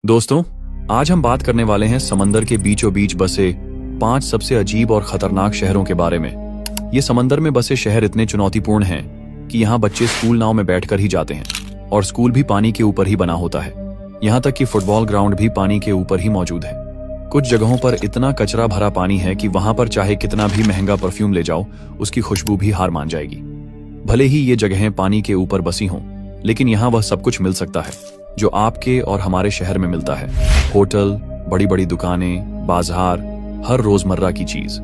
दोस्तों, आज हम बात करने वाले हैं समंदर के बीचों बीच बसे 5 सबसे अजीब और खतरनाक शहरों के बारे में। ये समंदर में बसे शहर इतने चुनौतीपूर्ण हैं कि यहाँ बच्चे स्कूल नाव में बैठकर ही जाते हैं और स्कूल भी पानी के ऊपर ही बना होता है। यहाँ तक कि फुटबॉल ग्राउंड भी पानी के ऊपर ही मौजूद है। कुछ जगहों पर इतना कचरा भरा पानी है कि वहां पर चाहे कितना भी महंगा परफ्यूम ले जाओ, उसकी खुशबू भी हार मान जाएगी। भले ही ये जगहें पानी के ऊपर बसी हों, लेकिन यहाँ वह सब कुछ मिल सकता है जो आपके और हमारे शहर में मिलता है। होटल, बड़ी बड़ी दुकानें, बाजार, हर रोजमर्रा की चीज।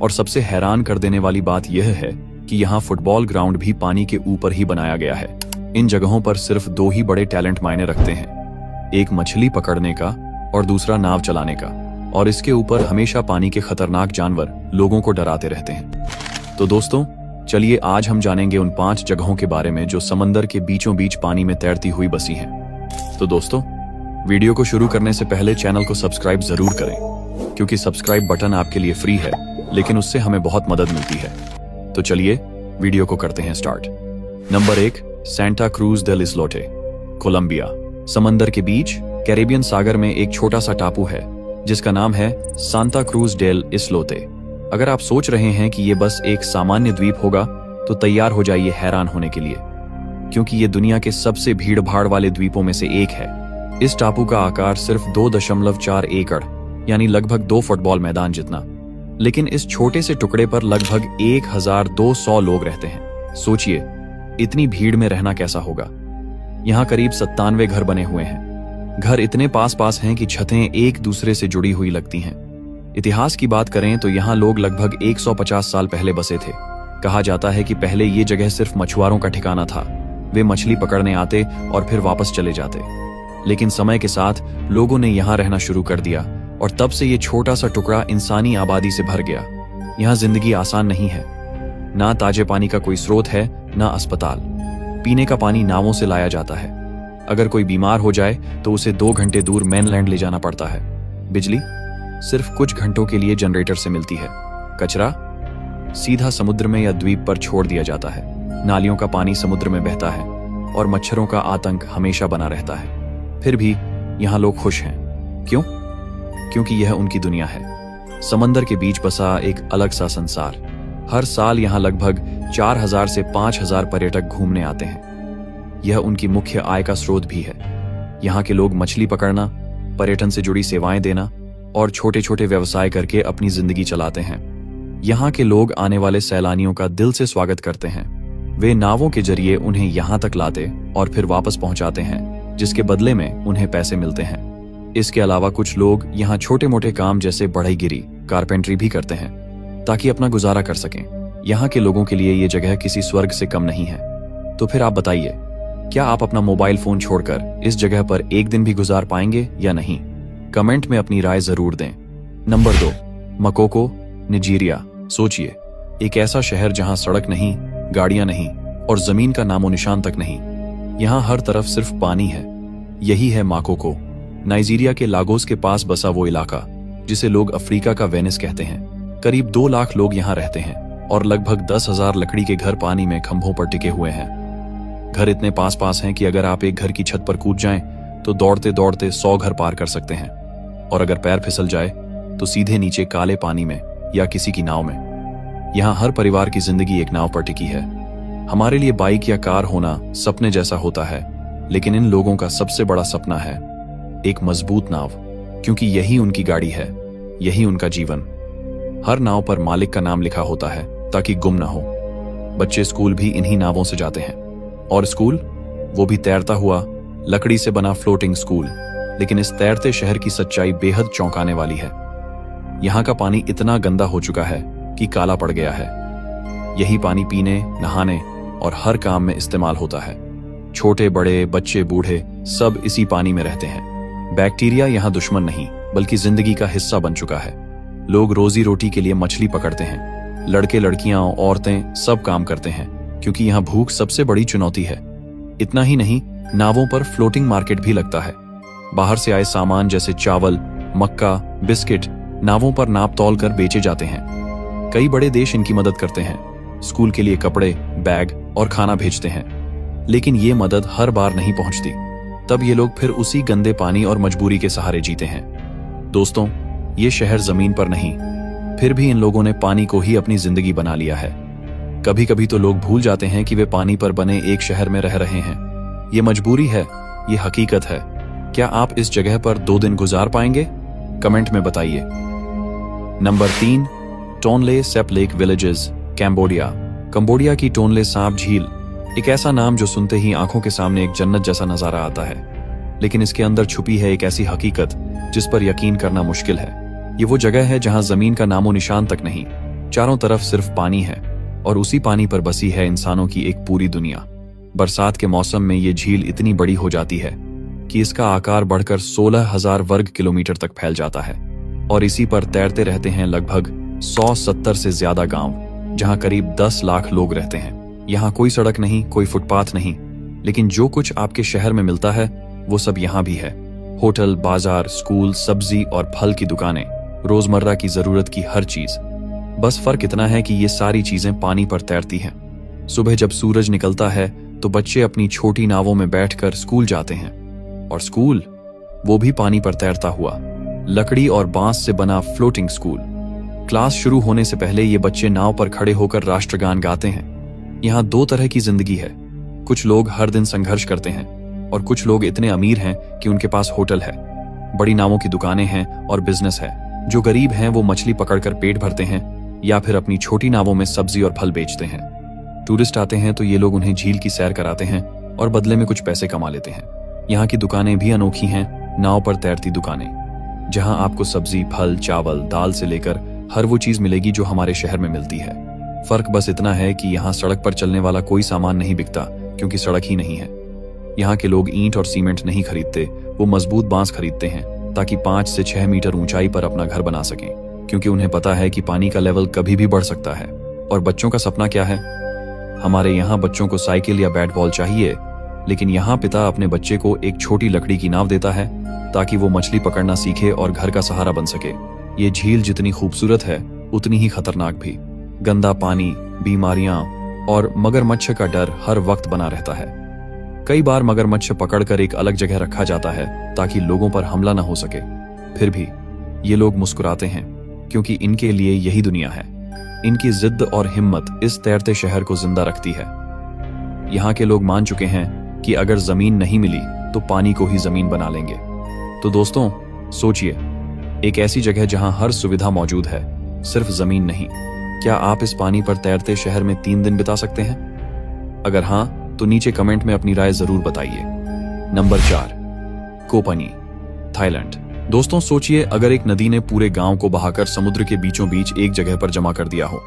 और सबसे हैरान कर देने वाली बात यह है कि यहाँ फुटबॉल ग्राउंड भी पानी के ऊपर ही बनाया गया है। इन जगहों पर सिर्फ 2 ही बड़े टैलेंट मायने रखते हैं, एक मछली पकड़ने का और दूसरा नाव चलाने का। और इसके ऊपर हमेशा पानी के खतरनाक जानवर लोगों को डराते रहते हैं। तो दोस्तों, चलिए आज हम जानेंगे उन 5 जगहों के बारे में जो समंदर के बीचों बीच पानी में तैरती हुई बसी हैं। तो दोस्तों, वीडियो को शुरू करने से पहले चैनल को सब्सक्राइब जरूर करें, क्योंकि सब्सक्राइब बटन आपके लिए फ्री है, लेकिन उससे हमें बहुत मदद मिलती है। तो चलिए वीडियो को करते हैं start. Number 1, Santa Cruz del Islote, Colombia. समंदर के बीच कैरेबियन सागर में एक छोटा सा टापू है जिसका नाम है सांता क्रूज डेल इस्लोते। अगर आप सोच रहे हैं कि ये बस एक सामान्य द्वीप होगा, तो तैयार हो जाइए हैरान होने के लिए, क्योंकि ये दुनिया के सबसे भीड़ भाड़ वाले द्वीपों में से एक है। इस टापू का आकार सिर्फ 2.4 एकड़ यानी लगभग 2 फुटबॉल मैदान जितना, लेकिन इस छोटे से टुकड़े पर लगभग 1200 लोग रहते हैं। सोचिए, इतनी भीड़ में रहना कैसा होगा। यहाँ करीब 97 घर बने हुए हैं। घर इतने पास पास हैं कि छतें एक दूसरे से जुड़ी हुई लगती हैं। इतिहास की बात करें तो यहाँ लोग लगभग 150 साल पहले बसे थे। कहा जाता है कि पहले ये जगह सिर्फ मछुआरों का ठिकाना था। वे मछली पकड़ने आते और फिर वापस चले जाते। लेकिन समय के साथ लोगों ने यहाँ रहना शुरू कर दिया और तब से ये छोटा सा टुकड़ा इंसानी आबादी से भर गया। यहाँ जिंदगी आसान नहीं है। ना ताजे पानी का कोई स्रोत है, ना अस्पताल। पीने का पानी नावों से लाया जाता है। अगर कोई बीमार हो जाए तो उसे 2 घंटे दूर मेनलैंड ले जाना पड़ता है। बिजली सिर्फ कुछ घंटों के लिए जनरेटर से मिलती है। कचरा सीधा समुद्र में या द्वीप पर छोड़ दिया जाता है। नालियों का पानी समुद्र में बहता है और मच्छरों का आतंक हमेशा बना रहता है। फिर भी यहाँ लोग खुश हैं। क्यों? क्योंकि यह उनकी दुनिया है। समंदर के बीच बसा एक अलग सा संसार। हर साल यहाँ लगभग 4000 से 5000 पर्यटक घूमने आते हैं। यह उनकी मुख्य आय का स्रोत भी है। यहाँ के लोग मछली पकड़ना, पर्यटन से जुड़ी सेवाएं देना और छोटे छोटे व्यवसाय करके अपनी जिंदगी चलाते हैं। यहाँ के लोग आने वाले सैलानियों का दिल से स्वागत करते हैं। वे नावों के जरिए उन्हें यहाँ तक लाते और फिर वापस पहुंचाते हैं, जिसके बदले में उन्हें पैसे मिलते हैं। इसके अलावा कुछ लोग यहाँ छोटे मोटे काम जैसे बढ़ईगिरी, कारपेंट्री भी करते हैं ताकि अपना गुजारा कर सकें। यहाँ के लोगों के लिए ये जगह किसी स्वर्ग से कम नहीं है। तो फिर आप बताइए, क्या आप अपना मोबाइल फोन छोड़कर इस जगह पर एक दिन भी गुजार पाएंगे या नहीं? कमेंट में अपनी राय जरूर दें। Number 2, Makoko, Nigeria. सोचिए, एक ऐसा शहर जहां सड़क नहीं, गाड़ियां नहीं और जमीन का नामो निशान तक नहीं। यहाँ हर तरफ सिर्फ पानी है। यही है माकोको, नाइजीरिया के लागोस के पास बसा वो इलाका जिसे लोग अफ्रीका का वेनिस कहते हैं। करीब 2 लाख लोग यहाँ रहते हैं और लगभग 10,000 लकड़ी के घर पानी में खंभों पर टिके हुए हैं। घर इतने पास पास हैं कि अगर आप एक घर की छत पर कूद जाएं तो दौड़ते दौड़ते 100 घर पार कर सकते हैं, और अगर पैर फिसल जाए तो सीधे नीचे काले पानी में या किसी की नाव में। यहाँ हर परिवार की जिंदगी एक नाव पर टिकी है। हमारे लिए बाइक या कार होना सपने जैसा होता है, लेकिन इन लोगों का सबसे बड़ा सपना है एक मजबूत नाव, क्योंकि यही उनकी गाड़ी है, यही उनका जीवन। हर नाव पर मालिक का नाम लिखा होता है ताकि गुम ना हो। बच्चे स्कूल भी इन्हीं नावों से जाते हैं, और स्कूल वो भी तैरता हुआ, लकड़ी से बना फ्लोटिंग स्कूल। लेकिन इस तैरते शहर की सच्चाई बेहद चौंकाने वाली है। यहाँ का पानी इतना गंदा हो चुका है कि काला पड़ गया है। यही पानी पीने, नहाने और हर काम में इस्तेमाल होता है। छोटे बड़े, बच्चे बूढ़े सब इसी पानी में रहते हैं। बैक्टीरिया यहाँ दुश्मन नहीं, बल्कि जिंदगी का हिस्सा बन चुका है। लोग रोजी रोटी के लिए मछली पकड़ते हैं। लड़के लड़कियां, औरतें सब काम करते हैं, क्योंकि यहाँ भूख सबसे बड़ी चुनौती है। इतना ही नहीं, नावों पर फ्लोटिंग मार्केट भी लगता है। बाहर से आए सामान जैसे चावल, मक्का, बिस्किट नावों पर नाप तौल कर बेचे जाते हैं। कई बड़े देश इनकी मदद करते हैं। स्कूल के लिए कपड़े, बैग और खाना भेजते हैं। लेकिन ये मदद हर बार नहीं पहुंचती। तब ये लोग फिर उसी गंदे पानी और मजबूरी के सहारे जीते हैं। दोस्तों, ये शहर जमीन पर नहीं, फिर भी इन लोगों ने पानी को ही अपनी जिंदगी बना लिया है। कभी कभी तो लोग भूल जाते हैं कि वे पानी पर बने एक शहर में रह रहे हैं। ये मजबूरी है, ये हकीकत है। क्या आप इस जगह पर 2 दिन गुजार पाएंगे? कमेंट में बताइए। Number 3, Tonle SAP lake villages, Cambodia. Cambodia की टोनले सांप झील एक ऐसा नाम जो सुनते ही आंखों के सामने एक जन्नत जैसा नजारा आता है, लेकिन इसके अंदर छुपी है एक ऐसी हकीकत जिस पर यकीन करना मुश्किल है। ये वो जगह है जहां जमीन का नामो निशान तक नहीं, चारों तरफ सिर्फ पानी है, और उसी पानी पर बसी है इंसानों की एक पूरी दुनिया। बरसात के मौसम में ये झील इतनी बड़ी हो जाती है कि इसका आकार बढ़कर 16,000 वर्ग किलोमीटर तक फैल जाता है, और इसी पर तैरते रहते हैं लगभग 170 से ज्यादा गांव, जहां करीब 10 लाख लोग रहते हैं। यहाँ कोई सड़क नहीं, कोई फुटपाथ नहीं, लेकिन जो कुछ आपके शहर में मिलता है वो सब यहाँ भी है। होटल, बाजार, स्कूल, सब्जी और फल की दुकानें, रोजमर्रा की जरूरत की हर चीज। बस फर्क इतना है कि ये सारी चीजें पानी पर तैरती हैं। सुबह जब सूरज निकलता है तो बच्चे अपनी छोटी नावों में बैठकर स्कूल जाते हैं, और स्कूल वो भी पानी पर तैरता हुआ, लकड़ी और बांस से बना फ्लोटिंग स्कूल। क्लास शुरू होने से पहले ये बच्चे नाव पर खड़े होकर राष्ट्रगान गाते हैं। यहाँ 2 तरह की जिंदगी है। कुछ लोग हर दिन संघर्ष करते हैं, और कुछ लोग इतने अमीर हैं कि उनके पास होटल है, बड़ी नावों की दुकानें हैं और बिजनेस है। जो गरीब हैं वो मछली पकड़कर पेट भरते हैं या फिर अपनी छोटी नावों में सब्जी और फल बेचते हैं। टूरिस्ट आते हैं तो ये लोग उन्हें झील की सैर कराते हैं और बदले में कुछ पैसे कमा लेते हैं। यहाँ की दुकानें भी अनोखी हैं, नाव पर तैरती दुकानें, जहाँ आपको सब्जी, फल, चावल, दाल से लेकर हर वो चीज मिलेगी जो हमारे शहर में मिलती है। फर्क बस इतना है कि यहाँ सड़क पर चलने वाला कोई सामान नहीं बिकता, क्योंकि सड़क ही नहीं है। यहाँ के लोग ईंट और सीमेंट नहीं खरीदते, वो मजबूत बांस खरीदते हैं ताकि 5 से 6 मीटर ऊंचाई पर अपना घर बना सकें, क्योंकि उन्हें पता है कि पानी का लेवल कभी भी बढ़ सकता है। और बच्चों का सपना क्या है? हमारे यहाँ बच्चों को साइकिल या बैट बॉल चाहिए, लेकिन यहाँ पिता अपने बच्चे को एक छोटी लकड़ी की नाव देता है ताकि वो मछली पकड़ना सीखे और घर का सहारा बन सके। ये झील जितनी खूबसूरत है उतनी ही खतरनाक भी। गंदा पानी, बीमारियां और मगरमच्छ का डर हर वक्त बना रहता है। कई बार मगरमच्छ पकड़कर एक अलग जगह रखा जाता है ताकि लोगों पर हमला न हो सके। फिर भी ये लोग मुस्कुराते हैं, क्योंकि इनके लिए यही दुनिया है। इनकी जिद्द और हिम्मत इस तैरते शहर को जिंदा रखती है। यहाँ के लोग मान चुके हैं कि अगर जमीन नहीं मिली तो पानी को ही जमीन बना लेंगे। तो दोस्तों, सोचिए, एक ऐसी जगह जहां हर सुविधा मौजूद है, सिर्फ जमीन नहीं। क्या आप इस पानी पर तैरते शहर में 3 दिन बिता सकते हैं? अगर हां, तो नीचे कमेंट में अपनी राय जरूर बताइए। नंबर 4, कोह पानी, थाईलैंड। दोस्तों, सोचिए अगर एक नदी ने पूरे गांव को बहाकर समुद्र के बीचों बीच एक जगह पर जमा कर दिया हो।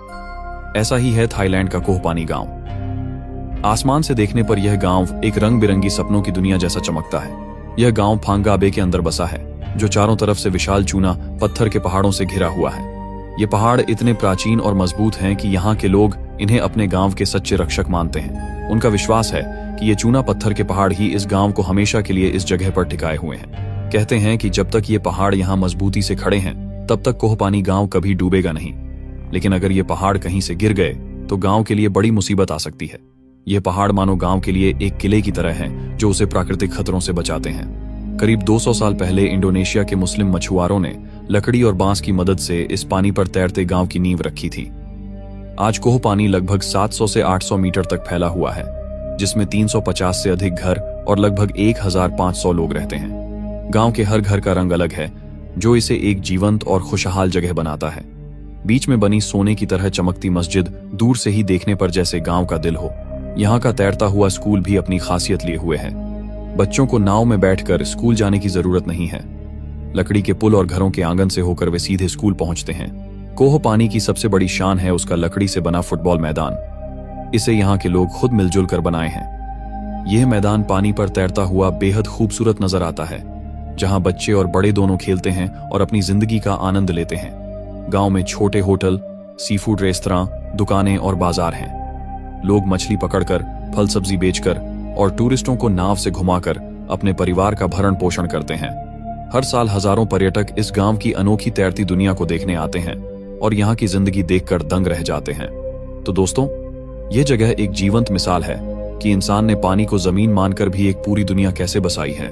ऐसा ही है थाईलैंड का कोह पानी गांव। आसमान से देखने पर यह गांव एक रंग बिरंगी सपनों की दुनिया जैसा चमकता है। यह गांव फांगाबे के अंदर बसा है, जो चारों तरफ से विशाल चूना पत्थर के पहाड़ों से घिरा हुआ है। ये पहाड़ इतने प्राचीन और मजबूत हैं कि यहाँ के लोग इन्हें अपने गांव के सच्चे रक्षक मानते हैं। उनका विश्वास है कि ये चूना पत्थर के पहाड़ ही इस गांव को हमेशा के लिए इस जगह पर टिकाए हुए हैं। कहते हैं कि जब तक ये पहाड़ यहाँ मजबूती से खड़े हैं, तब तक कोह पानी गांव कभी डूबेगा नहीं। लेकिन अगर ये पहाड़ कहीं से गिर गए तो गांव के लिए बड़ी मुसीबत आ सकती है। ये पहाड़ मानो गांव के लिए एक किले की तरह हैं, जो उसे प्राकृतिक खतरों से बचाते हैं। करीब 200 साल पहले इंडोनेशिया के मुस्लिम मछुआरों ने लकड़ी और बांस की मदद से इस पानी पर तैरते गांव की नींव रखी थी। आज कोह पानी लगभग 700 से 800 मीटर तक फैला हुआ है, जिसमें 350 से अधिक घर और लगभग 1500 लोग रहते हैं। गांव के हर घर का रंग अलग है, जो इसे एक जीवंत और खुशहाल जगह बनाता है। बीच में बनी सोने की तरह चमकती मस्जिद दूर से ही देखने पर जैसे गांव का दिल हो। यहाँ का तैरता हुआ स्कूल भी अपनी खासियत लिए हुए है। बच्चों को नाव में बैठकर स्कूल जाने की जरूरत नहीं है। लकड़ी के पुल और घरों के आंगन से होकर वे सीधे स्कूल पहुंचते हैं। कोह पानी की सबसे बड़ी शान है उसका लकड़ी से बना फुटबॉल मैदान। इसे यहाँ के लोग खुद मिलजुल कर बनाए हैं। यह मैदान पानी पर तैरता हुआ बेहद खूबसूरत नजर आता है, जहां बच्चे और बड़े दोनों खेलते हैं और अपनी जिंदगी का आनंद लेते हैं। गांव में छोटे होटल, सी फूड रेस्तरां, दुकानें और बाजार हैं। लोग मछली पकड़कर, फल सब्जी बेचकर और टूरिस्टों को नाव से घुमाकर अपने परिवार का भरण पोषण करते हैं। हर साल हजारों पर्यटक इस गांव की अनोखी तैरती दुनिया को देखने आते हैं और यहाँ की जिंदगी देखकर दंग रह जाते हैं। तो दोस्तों, ये जगह एक जीवंत मिसाल है कि इंसान ने पानी को जमीन मानकर भी एक पूरी दुनिया कैसे बसाई है।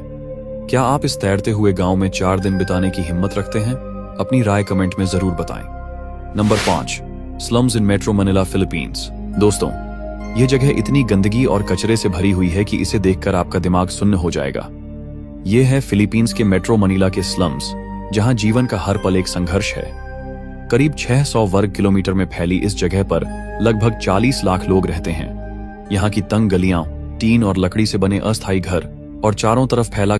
क्या आप इस तैरते हुए गांव में 4 दिन बिताने की हिम्मत रखते हैं? अपनी राय कमेंट में जरूर बताएं। नंबर 5, स्लम्स इन मेट्रो मनीला, फिलीपींस। दोस्तों, यह जगह इतनी गंदगी और कचरे से भरी हुई है कि इसे देखकर आपका दिमाग सुन्न हो जाएगा। यह है फिलीपींस के मेट्रो मनीला के स्लम्स, जहां जीवन का हर पल एक संघर्ष है। करीब 600 वर्ग किलोमीटर में फैली इस जगह पर लगभग 40 लाख लोग रहते हैं। यहाँ की तंग गलियां, टीन और लकड़ी से बने अस्थायी घर और चारों तरफ फैला